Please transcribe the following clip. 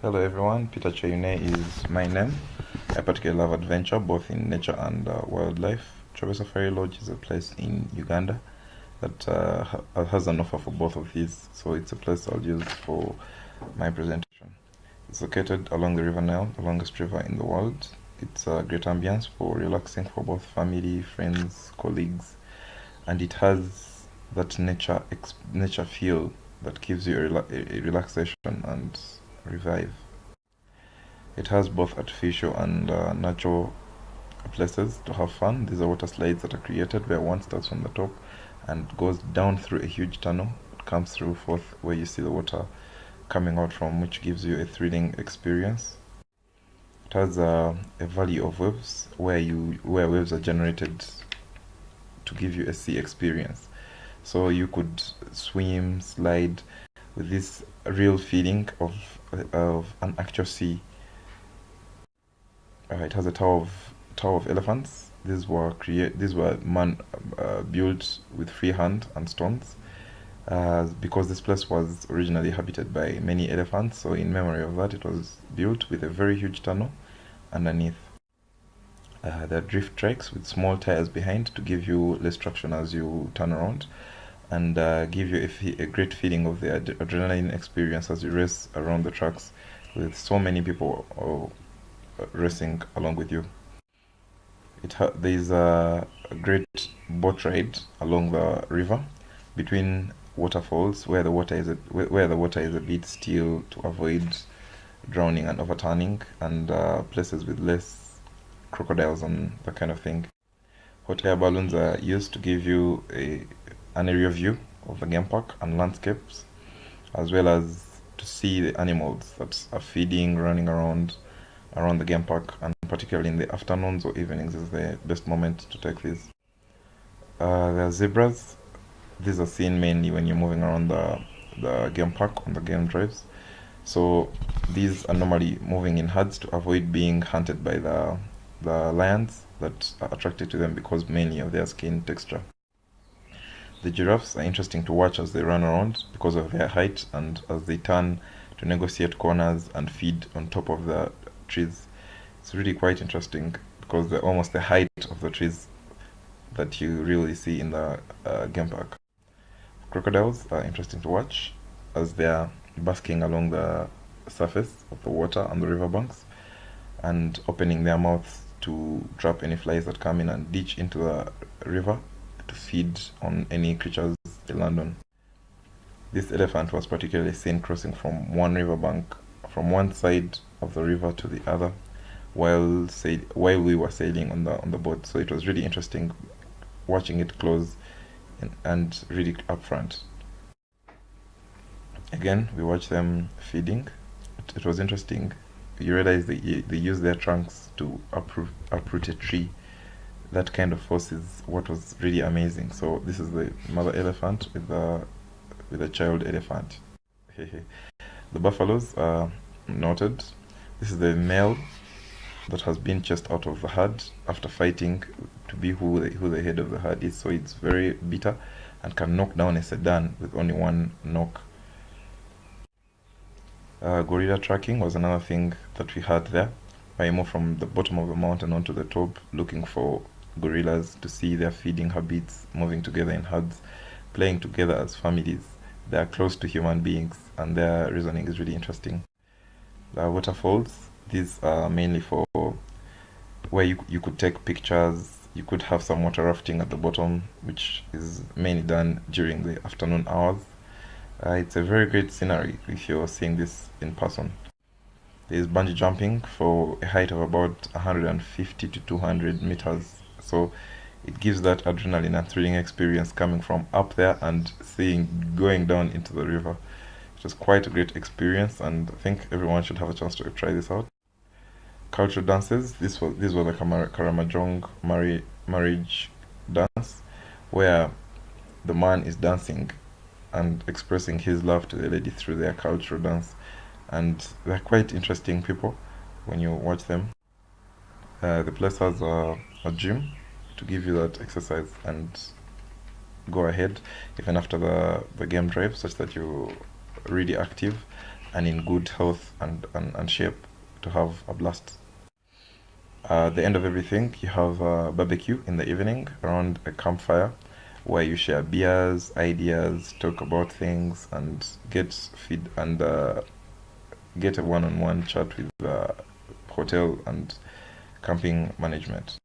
Hello everyone, Peter Chayune is my name. I particularly love adventure both in nature and wildlife. Chobe Safari Lodge is a place in Uganda that has an offer for both of these, so it's a place I'll use for my presentation. It's located along the River Nile, the longest river in the world. It's a great ambience for relaxing for both family, friends, colleagues, and it has that nature feel that gives you a relaxation and revive. It has both artificial and natural places to have fun. These are water slides that are created where one starts from the top and goes down through a huge tunnel. It comes through fourth where you see the water coming out from, which gives you a thrilling experience. It has a valley of waves where waves are generated to give you a sea experience. So you could swim, slide with this real feeling of an actual sea. It has a tower of elephants. These were man built with free hand and stones, because this place was originally habited by many elephants. So in memory of that, it was built with a very huge tunnel underneath. There are drift tracks with small tires behind to give you less traction as you turn around, and give you a great feeling of the adrenaline experience as you race around the tracks with so many people racing along with you. There's a great boat ride along the river between waterfalls where the water is a bit still to avoid drowning and overturning, and places with less crocodiles and that kind of thing. Hot air balloons are used to give you an area view of the game park and landscapes, as well as to see the animals that are feeding, running around the game park, and particularly in the afternoons or evenings is the best moment to take these. There are zebras. These are seen mainly when you're moving around the game park on the game drives. So these are normally moving in herds to avoid being hunted by the lions that are attracted to them because mainly of their skin texture. The giraffes are interesting to watch as they run around because of their height and as they turn to negotiate corners and feed on top of the trees. It's really quite interesting because they're almost the height of the trees that you really see in the game park. Crocodiles are interesting to watch as they are basking along the surface of the water on the riverbanks and opening their mouths to trap any flies that come in and ditch into the river to feed on any creatures they land on. This elephant was particularly seen crossing from one side of the river to the other while we were sailing on the boat. So it was really interesting watching it close and really up front. Again, we watched them feeding. It was interesting. You realize they use their trunks to uproot a tree. That kind of force is what was really amazing. So this is the mother elephant with a child elephant. The buffaloes are noted. This is the male that has been chased out of the herd after fighting to be who the head of the herd is. So it's very bitter and can knock down a sedan with only one knock. Gorilla tracking was another thing that we had there. I moved from the bottom of the mountain onto the top looking for gorillas to see their feeding habits, moving together in herds, playing together as families. They are close to human beings and their reasoning is really interesting. The waterfalls, these are mainly for where you could take pictures. You could have some water rafting at the bottom, which is mainly done during the afternoon hours. It's a very great scenery if you're seeing this in person. There is bungee jumping for a height of about 150 to 200 meters. So it gives that adrenaline and thrilling experience coming from up there and seeing going down into the river. It was quite a great experience, and I think everyone should have a chance to try this out. Cultural dances. These were the Karamajong marriage dance, where the man is dancing and expressing his love to the lady through their cultural dance, and they're quite interesting people when you watch them. The place has a gym to give you that exercise and go ahead even after the game drive, such that you're really active and in good health and shape to have a blast. At the end of everything, you have a barbecue in the evening around a campfire where you share beers, ideas, talk about things, and get a one-on-one chat with hotel and camping management.